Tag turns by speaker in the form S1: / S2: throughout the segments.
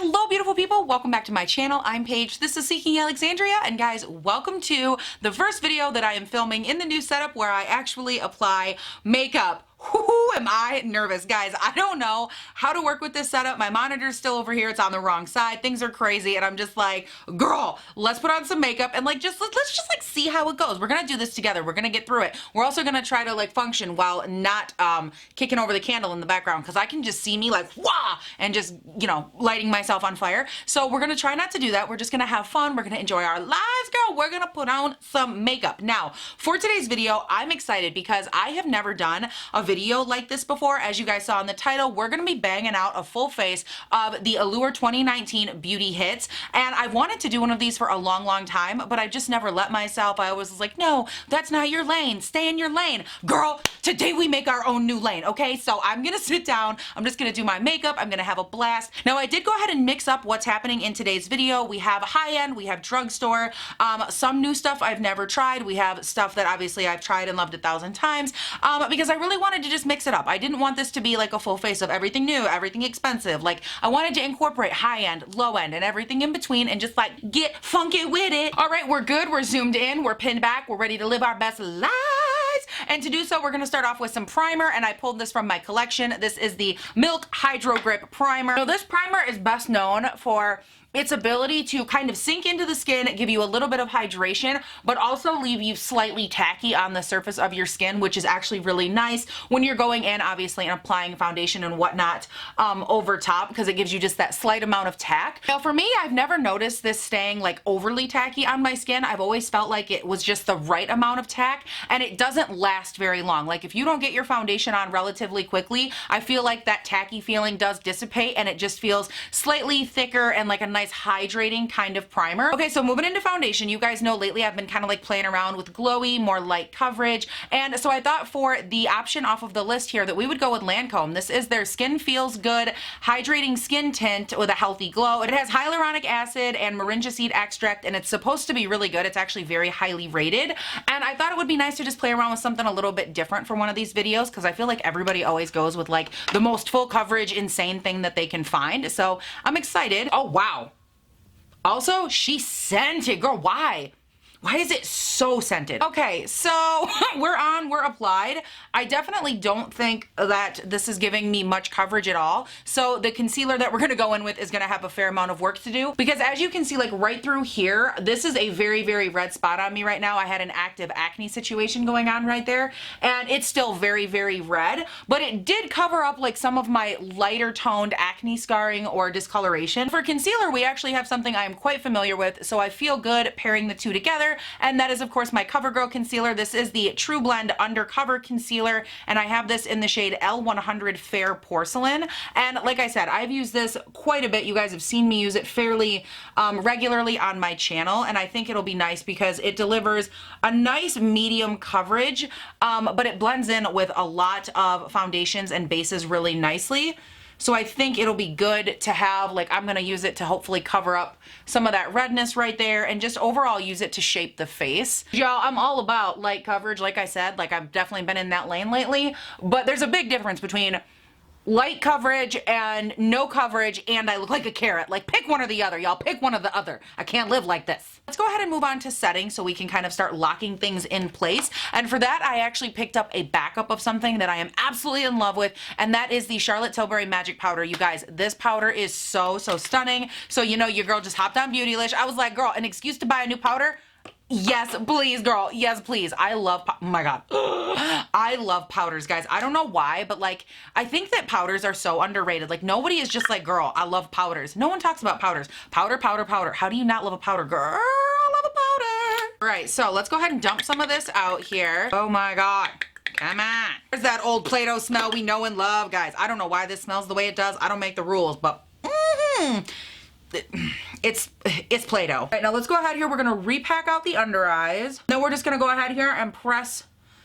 S1: Hello beautiful people, welcome back to my channel. I'm Paige, this is Seeking Alexandria, and guys, welcome to the first video that I am filming in the new setup where I actually apply makeup. Whoo, am I nervous, guys. I don't know how to work with this setup. My monitor's still over here, it's on the wrong side, things are crazy, and I'm just like, girl, let's put on some makeup and let's just see how it goes. We're gonna do this together, we're gonna get through it. We're also gonna try to function while not kicking over the candle in the background, because I can just see me wah, and just, you know, lighting myself on fire. So we're gonna try not to do that. We're just gonna have fun, we're gonna enjoy our lives, girl. We're gonna put on some makeup. Now, for today's video, I'm excited because I have never done a video like this before. As you guys saw in the title, we're gonna be banging out a full face of the Allure 2019 Beauty Hits, and I've wanted to do one of these for a long time, but I just never let myself. I always was like, no, that's not your lane, stay in your lane. Girl, today we make our own new lane, okay? So I'm gonna sit down, I'm just gonna do my makeup, I'm gonna have a blast. Now, I did go ahead and mix up what's happening in today's video. We have high-end, we have drugstore, some new stuff I've never tried, we have stuff that obviously I've tried and loved 1,000 times, because I really wanted to just mix it up. I didn't want this to be like a full face of everything new, everything expensive. I wanted to incorporate high-end, low-end, and everything in between and just get funky with it. All right, we're good, we're zoomed in, we're pinned back, we're ready to live our best lives. And to do so, we're gonna start off with some primer, and I pulled this from my collection. This is the Milk Hydro Grip Primer. So this primer is best known for its ability to kind of sink into the skin, give you a little bit of hydration, but also leave you slightly tacky on the surface of your skin, which is actually really nice when you're going in, obviously, and applying foundation and whatnot over top, because it gives you just that slight amount of tack. Now, for me, I've never noticed this staying overly tacky on my skin. I've always felt like it was just the right amount of tack, and it doesn't last very long. If you don't get your foundation on relatively quickly, I feel like that tacky feeling does dissipate, and it just feels slightly thicker and like a nice hydrating kind of primer. Okay, so moving into foundation, you guys know lately I've been kind of playing around with glowy, more light coverage, and so I thought for the option off of the list here that we would go with LANCOME. This is their Skin Feels Good Hydrating Skin Tint with a healthy glow. It has hyaluronic acid and moringa seed extract, and it's supposed to be really good. It's actually very highly rated, and I thought it would be nice to just play around with something a little bit different for one of these videos, because I feel like everybody always goes with the most full coverage, insane thing that they can find. So I'm excited. Oh, wow. Also, she scented. Girl, why? Why is it so scented? Okay, so we're applied. I definitely don't think that this is giving me much coverage at all. So the concealer that we're gonna go in with is gonna have a fair amount of work to do, because as you can see, right through here, this is a very red spot on me right now. I had an active acne situation going on right there, and it's still very red, but it did cover up some of my lighter toned acne scarring or discoloration. For concealer, we actually have something I am quite familiar with, so I feel good pairing the two together. And that is, of course, my CoverGirl concealer. This is the True Blend Undercover Concealer, and I have this in the shade L100 Fair Porcelain. And like I said, I've used this quite a bit. You guys have seen me use it fairly regularly on my channel, and I think it'll be nice because it delivers a nice medium coverage, but it blends in with a lot of foundations and bases really nicely. So I think it'll be good to have, I'm gonna use it to hopefully cover up some of that redness right there and just overall use it to shape the face. Y'all, I'm all about light coverage, like I said, I've definitely been in that lane lately, but there's a big difference between light coverage and no coverage, and I look like a carrot. Pick one or the other, y'all. Pick one or the other. I can't live like this. Let's go ahead and move on to setting so we can kind of start locking things in place. And for that, I actually picked up a backup of something that I am absolutely in love with, and that is the Charlotte Tilbury Magic Powder. You guys, this powder is so stunning. So, you know, your girl just hopped on Beautylish. I was like, girl, an excuse to buy a new powder? Yes, please, girl. Yes, please. I love, oh my God. I love powders, guys. I don't know why, but I think that powders are so underrated. Nobody is just girl, I love powders. No one talks about powders. Powder. How do you not love a powder, girl? I love a powder. All right, so let's go ahead and dump some of this out here. Oh my God. Come on. There's that old Play-Doh smell we know and love, guys. I don't know why this smells the way it does. I don't make the rules, but it's Play-Doh. All right, now let's go ahead here. We're gonna repack out the under eyes. Then we're just gonna go ahead here and press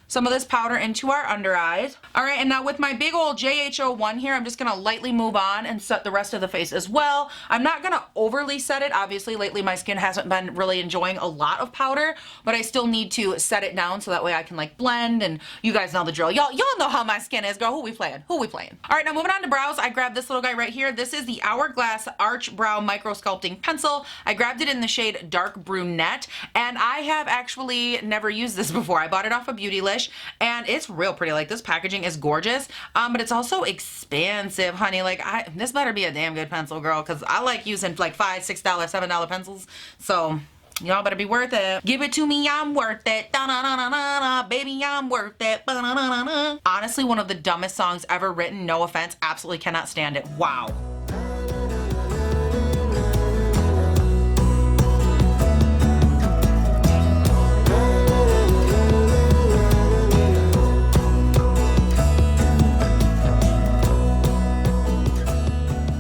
S1: some of this powder into our under eyes. All right, and now with my big old JH01 here, I'm just gonna lightly move on and set the rest of the face as well. I'm not gonna overly set it. Obviously, lately my skin hasn't been really enjoying a lot of powder, but I still need to set it down so that way I can like blend, and you guys know the drill. Y'all know how my skin is, girl. Who we playing? Who we playing? All right, now moving on to brows, I grabbed this little guy right here. This is the Hourglass Arch Brow Micro Sculpting Pencil. I grabbed it in the shade Dark Brunette, and I have actually never used this before. I bought it off of Beautylish, and it's real pretty. Like, this packaging is gorgeous, but it's also expensive, honey. Like, this better be a damn good pencil, girl, because I like using like $5, $6, $7 pencils, so y'all better be worth it. Give it to me, I'm worth it. Da-na-na-na-na-na. Baby, I'm worth it. Ba-na-na-na-na. Honestly, one of the dumbest songs ever written. No offense, absolutely cannot stand it. Wow.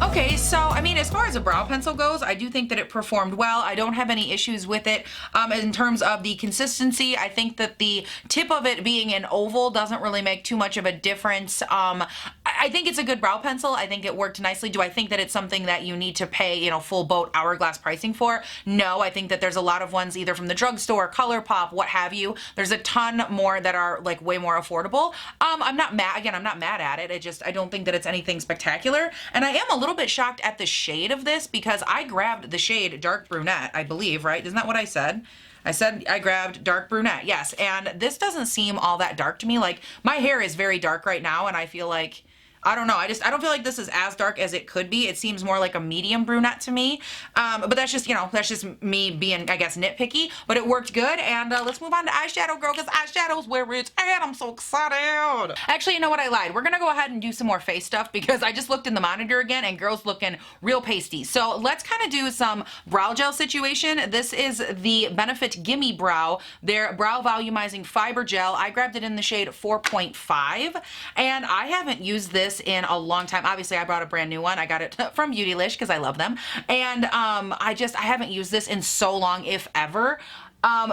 S1: Okay, so I mean, as far as a brow pencil goes, I do think that it performed well. I don't have any issues with it in terms of the consistency. I think that the tip of it being an oval doesn't really make too much of a difference. I think it's a good brow pencil. I think it worked nicely. Do I think that it's something that you need to pay, you know, full boat Hourglass pricing for? No, I think that there's a lot of ones either from the drugstore, ColourPop, what have you. There's a ton more that are like way more affordable. I'm not mad, again, I'm not mad at it. I don't think that it's anything spectacular. And I am a little bit shocked at the shade of this because I grabbed the shade Dark Brunette, I believe, right? Isn't that what I said? I said I grabbed Dark Brunette, yes. And this doesn't seem all that dark to me. Like, my hair is very dark right now, and I feel like, I don't know, I don't feel like this is as dark as it could be. It seems more like a medium brunette to me. But that's just, you know, that's just me being, I guess, nitpicky. But it worked good, and let's move on to eyeshadow, girl, because eyeshadow's where it's at. I'm so excited. Actually, you know what, I lied. We're gonna go ahead and do some more face stuff because I just looked in the monitor again, and girl's looking real pasty. So let's kind of do some brow gel situation. This is the Benefit Gimme Brow, their Brow Volumizing Fiber Gel. I grabbed it in the shade 4.5, and I haven't used this in a long time. Obviously, I brought a brand new one. I got it from Beautylish because I love them. And I haven't used this in so long, if ever.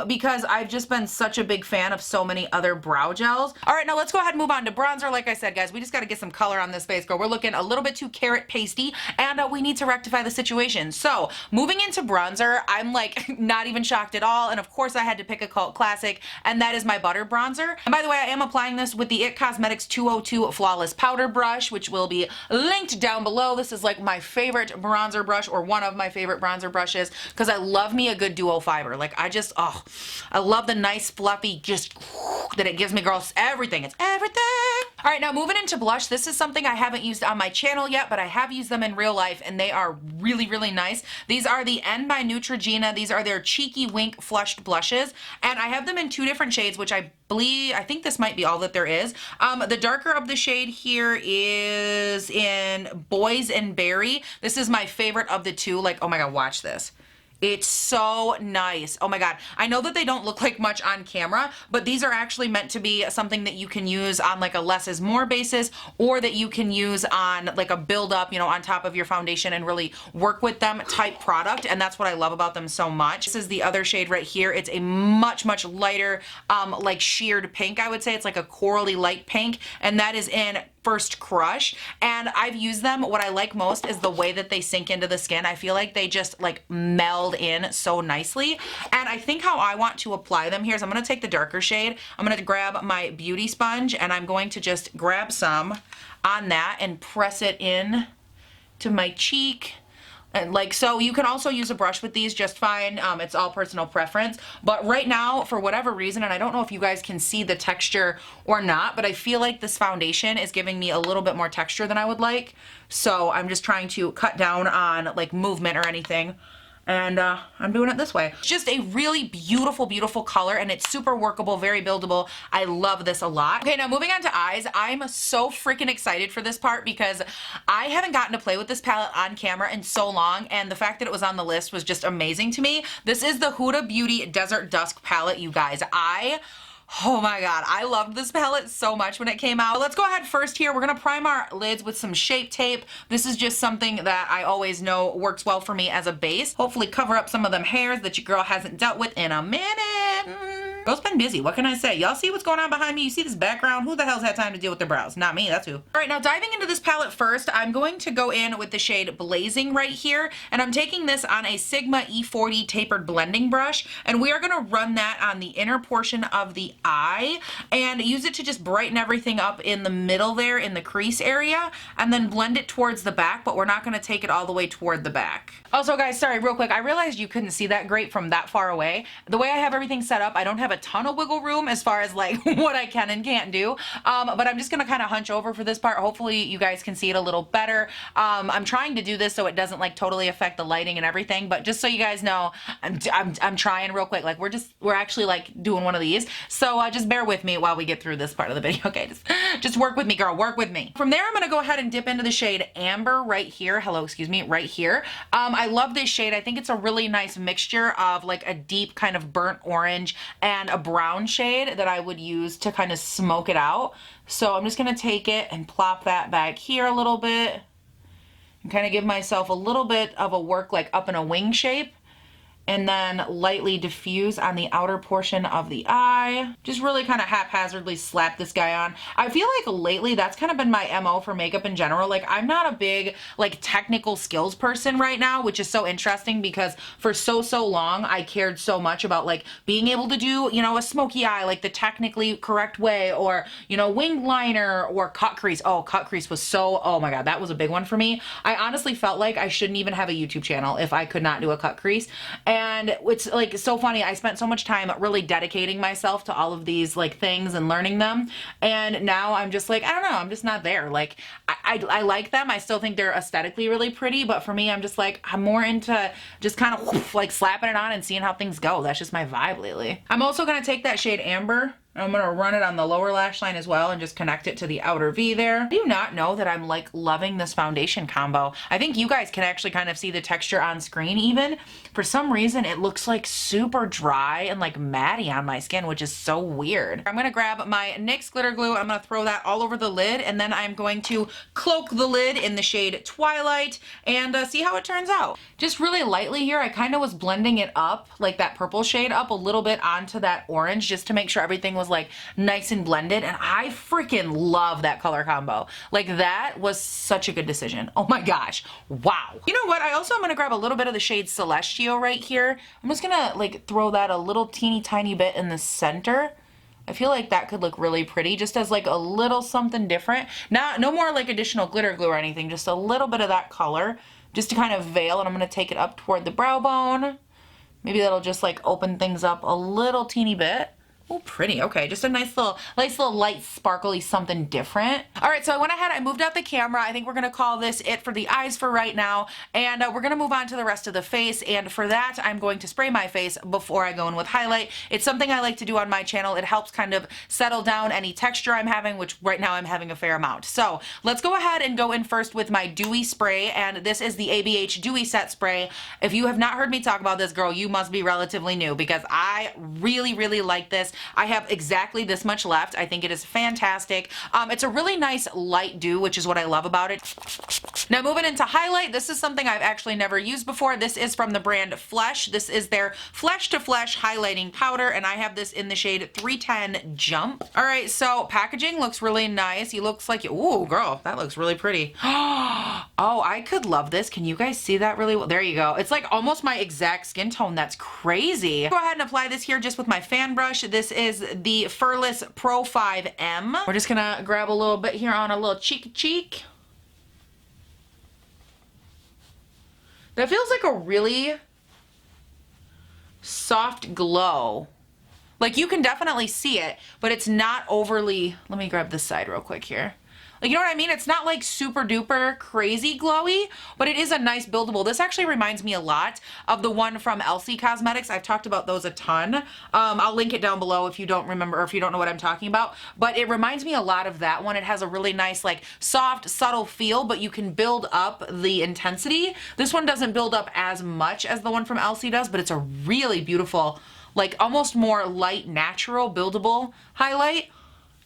S1: Because I've just been such a big fan of so many other brow gels. All right, now let's go ahead and move on to bronzer. Like I said, guys, we just got to get some color on this face, girl. We're looking a little bit too carrot pasty, and we need to rectify the situation. So moving into bronzer, I'm like not even shocked at all. And of course, I had to pick a cult classic, and that is my Butter Bronzer. And by the way, I am applying this with the IT Cosmetics 202 Flawless Powder Brush, which will be linked down below. This is like my favorite bronzer brush, or one of my favorite bronzer brushes, because I love me a good duo fiber. Like, oh, I love the nice fluffy just that it gives me, girls. Everything. It's everything. All right, now moving into blush. This is something I haven't used on my channel yet, but I have used them in real life, and they are really, really nice. These are the N by Neutrogena. These are their Cheeky Wink Flushed Blushes, and I have them in 2 different shades, which I think this might be all that there is. The darker of the shade here is in BOYZ and Berry. This is my favorite of the 2. Like, oh my God, watch this. It's so nice. Oh my God. I know that they don't look like much on camera, but these are actually meant to be something that you can use on like a less is more basis, or that you can use on like a build up, you know, on top of your foundation and really work with them type product. And that's what I love about them so much. This is the other shade right here. It's a much, much lighter, like sheared pink, I would say. It's like a corally light pink, and that is in First Crush, and I've used them. What I like most is the way that they sink into the skin. I feel like they just like meld in so nicely, and I think how I want to apply them here is I'm going to take the darker shade. I'm going to grab my beauty sponge, and I'm going to just grab some on that and press it in to my cheek. And like so. You can also use a brush with these just fine. It's all personal preference. But right now, for whatever reason, and I don't know if you guys can see the texture or not, but I feel like this foundation is giving me a little bit more texture than I would like. So I'm just trying to cut down on like movement or anything. And I'm doing it this way. It's just a really beautiful, beautiful color, and it's super workable, very buildable. I love this a lot. Okay, now moving on to eyes. I'm so freaking excited for this part because I haven't gotten to play with this palette on camera in so long, and the fact that it was on the list was just amazing to me. This is the Huda Beauty Desert Dusk palette, you guys. Oh my God, I loved this palette so much when it came out. Let's go ahead first here. We're gonna prime our lids with some Shape Tape. This is just something that I always know works well for me as a base. Hopefully cover up some of them hairs that your girl hasn't dealt with in a minute. Girl's been busy. What can I say? Y'all see what's going on behind me? You see this background? Who the hell's had time to deal with their brows? Not me, that's who. All right, now diving into this palette first, I'm going to go in with the shade Blazing right here, and I'm taking this on a Sigma E40 tapered blending brush, and we are gonna run that on the inner portion of the eye and use it to just brighten everything up in the middle there in the crease area, and then blend it towards the back, but we're not gonna take it all the way toward the back. Also guys, sorry, real quick, I realized you couldn't see that great from that far away. The way I have everything set up, I don't have a ton of wiggle room as far as like what I can and can't do, but I'm just gonna kind of hunch over for this part. Hopefully you guys can see it a little better. I'm trying to do this so it doesn't like totally affect the lighting and everything, but just so you guys know, I'm trying real quick. Like we're actually like doing one of these, so just bear with me while we get through this part of the video. Okay, just work with me, girl, work with me. From there, I'm gonna go ahead and dip into the shade Amber right here. Hello, excuse me, right here. I love this shade. I think it's a really nice mixture of like a deep kind of burnt orange and a brown shade that I would use to kind of smoke it out. So I'm just gonna take it and plop that back here a little bit and kind of give myself a little bit of a work like up in a wing shape, and then lightly diffuse on the outer portion of the eye. Just really kind of haphazardly slap this guy on. I feel like lately that's kind of been my MO for makeup in general. Like I'm not a big like technical skills person right now, which is so interesting because for so long I cared so much about like being able to do, you know, a smoky eye like the technically correct way, or, you know, winged liner or cut crease. Oh, cut crease was so, oh my God, that was a big one for me. I honestly felt like I shouldn't even have a YouTube channel if I could not do a cut crease. And it's like so funny, I spent so much time really dedicating myself to all of these like things and learning them, and now I'm just like, I don't know, I'm just not there. Like I like them, I still think they're aesthetically really pretty, but for me I'm just like, I'm more into just kind of like slapping it on and seeing how things go. That's just my vibe lately. I'm also gonna take that shade Amber, I'm gonna run it on the lower lash line as well and just connect it to the outer V there. Do you not know that I'm like loving this foundation combo? I think you guys can actually kind of see the texture on screen even. For some reason, it looks like super dry and like matty on my skin, which is so weird. I'm gonna grab my NYX glitter glue. I'm gonna throw that all over the lid, and then I'm going to cloak the lid in the shade Twilight and see how it turns out. Just really lightly here, I kind of was blending it up, like that purple shade up a little bit onto that orange, just to make sure everything was like nice and blended, and I freaking love that color combo. Like that was such a good decision. Oh my gosh, wow. You know what, I also am gonna grab a little bit of the shade Celestial right here. I'm just gonna like throw that a little teeny tiny bit in the center. I feel like that could look really pretty just as like a little something different. No more like additional glitter glue or anything, just a little bit of that color just to kind of veil, and I'm gonna take it up toward the brow bone. Maybe that'll just like open things up a little teeny bit. Oh, pretty. Okay, just a nice little light sparkly something different. All right, so I went ahead, I moved out the camera. I think we're gonna call this it for the eyes for right now, and we're gonna move on to the rest of the face, and for that I'm going to spray my face before I go in with highlight. It's something I like to do on my channel. It helps kind of settle down any texture I'm having, which right now I'm having a fair amount. So let's go ahead and go in first with my dewy spray, and this is the ABH Dewy Set Spray. If you have not heard me talk about this, girl, you must be relatively new, because I really like this. I have exactly this much left. I think it is fantastic. It's a really nice light dew, which is what I love about it. Now moving into highlight, this is something I've actually never used before. This is from the brand Flesh. This is their Flesh to Flesh highlighting powder, and I have this in the shade 310 Jump. All right, so packaging looks really nice. He looks like, ooh, girl, that looks really pretty. Oh, I could love this. Can you guys see that really well? There you go. It's like almost my exact skin tone. That's crazy. Go ahead and apply this here just with my fan brush. This is the Furless Pro 5M. We're just gonna grab a little bit here on a little cheek. That feels like a really soft glow. Like you can definitely see it, but it's not overly, let me grab this side real quick here. Like, you know what I mean? It's not like super duper crazy glowy, but it is a nice buildable. This actually reminds me a lot of the one from LC Cosmetics. I've talked about those a ton. I'll link it down below if you don't remember or if you don't know what I'm talking about. But it reminds me a lot of that one. It has a really nice, like, soft, subtle feel, but you can build up the intensity. This one doesn't build up as much as the one from LC does, but it's a really beautiful, like, almost more light, natural, buildable highlight.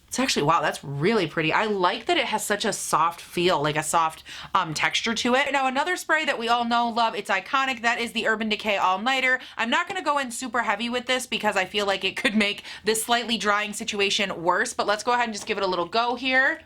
S1: It's actually, wow, that's really pretty. I like that it has such a soft feel, like a soft texture to it. Now, another spray that we all know, love, it's iconic. That is the Urban Decay All Nighter. I'm not going to go in super heavy with this because I feel like it could make this slightly drying situation worse, but let's go ahead and just give it a little go here.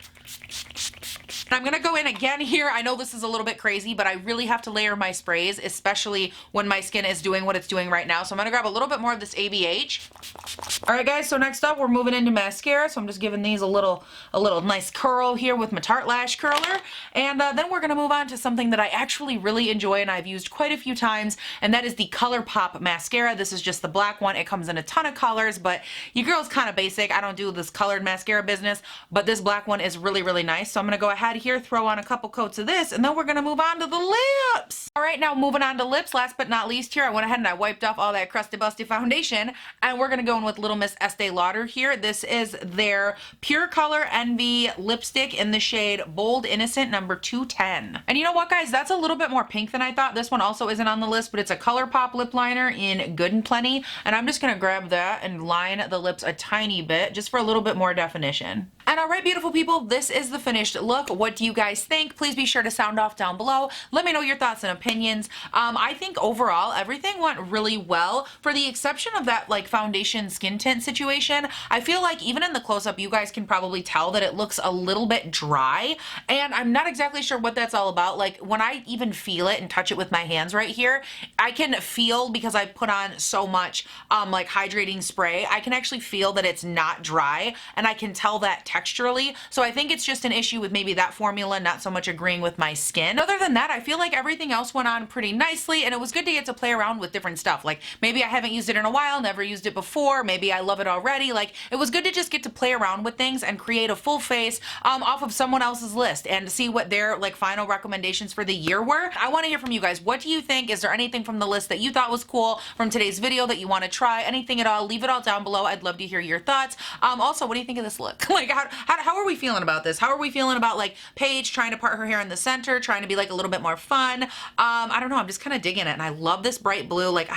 S1: And I'm going to go in again here. I know this is a little bit crazy, but I really have to layer my sprays, especially when my skin is doing what it's doing right now. So I'm going to grab a little bit more of this ABH. All right, guys, so next up, we're moving into mascara. So I'm just giving these a little nice curl here with my Tarte Lash Curler. And then we're going to move on to something that I actually really enjoy and I've used quite a few times, and that is the ColourPop mascara. This is just the black one. It comes in a ton of colors, but your girl's kind of basic. I don't do this colored mascara business, but this black one is really, really nice. So I'm going to go ahead here, throw on a couple coats of this, and then we're going to move on to the lips. All right, now moving on to lips. Last but not least here, I went ahead and I wiped off all that crusty busty foundation, and we're going to go in with Little Miss Estee Lauder here. This is their Pure Color Envy lipstick in the shade Bold Innocent number 210. And you know what, guys? That's a little bit more pink than I thought. This one also isn't on the list, but it's a ColourPop lip liner in Good and Plenty, and I'm just going to grab that and line the lips a tiny bit just for a little bit more definition. And all right, beautiful people, this is the finished look. What do you guys think? Please be sure to sound off down below. Let me know your thoughts and opinions. I think overall everything went really well, for the exception of that like foundation skin tint situation. I feel like even in the close-up, you guys can probably tell that it looks a little bit dry, and I'm not exactly sure what that's all about. Like when I even feel it and touch it with my hands right here, I can feel, because I put on so much like hydrating spray, I can actually feel that it's not dry, and I can tell that texturally. So I think it's just an issue with maybe that formula not so much agreeing with my skin. Other than that, I feel like everything else went on pretty nicely, and it was good to get to play around with different stuff. Like maybe I haven't used it in a while, never used it before, maybe I love it already. Like it was good to just get to play around with things and create a full face off of someone else's list and see what their like final recommendations for the year were. I want to hear from you guys. What do you think? Is there anything from the list that you thought was cool from today's video that you want to try? Anything at all? Leave it all down below. I'd love to hear your thoughts. Also, what do you think of this look? Like how are we feeling about this? How are we feeling about like Paige trying to part her hair in the center, trying to be like a little bit more fun? I don't know. I'm just kind of digging it, and I love this bright blue. Like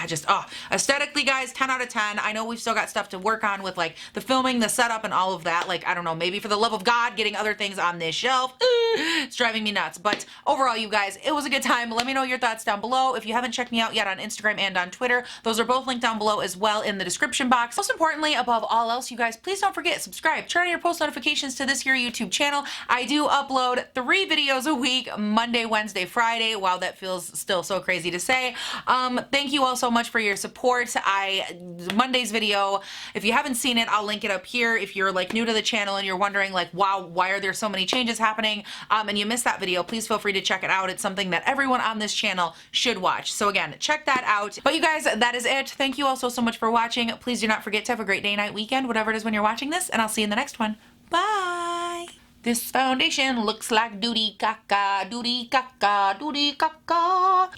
S1: aesthetically, guys, 10 out of 10. I know we've still got stuff to work on with like the filming, the setup, and all of that. Like, I don't know, maybe for the love of God, getting other things on this shelf, it's driving me nuts. But overall, you guys, it was a good time. Let me know your thoughts down below. If you haven't checked me out yet on Instagram and on Twitter, those are both linked down below as well in the description box. Most importantly, above all else, you guys, please don't forget, subscribe, turn on your post notifications to this here YouTube channel. I do upload 3 videos a week, Monday, Wednesday, Friday. Wow, that feels still so crazy to say. Thank you all so much for your support. Monday's video, if you haven't seen it, I'll link it up here. If you're like new to the channel and you're wondering like, wow, why are there so many changes happening? And you missed that video, please feel free to check it out. It's something that everyone on this channel should watch. So again, check that out. But you guys, that is it. Thank you all so much for watching. Please do not forget to have a great day, night, weekend, whatever it is when you're watching this, and I'll see you in the next one. Bye. This foundation looks like doody caca, doody caca, doody caca.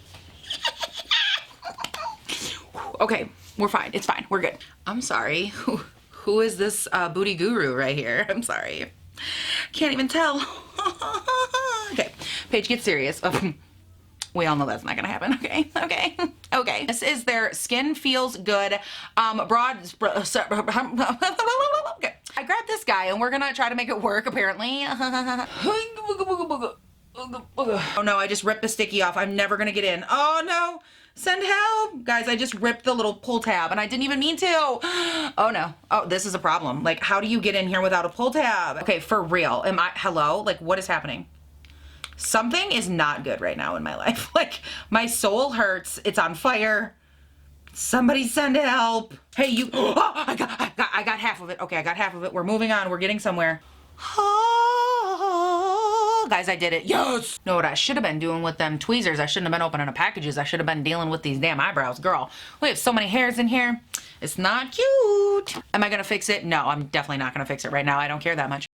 S1: Okay, we're fine. It's fine. We're good. I'm sorry. Who is this booty guru right here? I'm sorry. Can't even tell. Okay, Paige, get serious. We all know that's not gonna happen. Okay, okay, okay. This is their Skin Feels Good broad. Okay. I grabbed this guy and we're gonna try to make it work apparently. Oh no, I just ripped the sticky off. I'm never gonna get in. Oh no, send help. Guys, I just ripped the little pull tab and I didn't even mean to. Oh no, oh, this is a problem. Like, how do you get in here without a pull tab? Okay, for real, hello? Like, what is happening? Something is not good right now in my life. Like, my soul hurts. It's on fire. Somebody send help. Hey, you. Oh, I got half of it. Okay, I got half of it. We're moving on. We're getting somewhere. Oh, guys, I did it. Yes. Know what I should have been doing with them tweezers? I shouldn't have been opening up packages. I should have been dealing with these damn eyebrows. Girl, we have so many hairs in here. It's not cute. Am I going to fix it? No, I'm definitely not going to fix it right now. I don't care that much.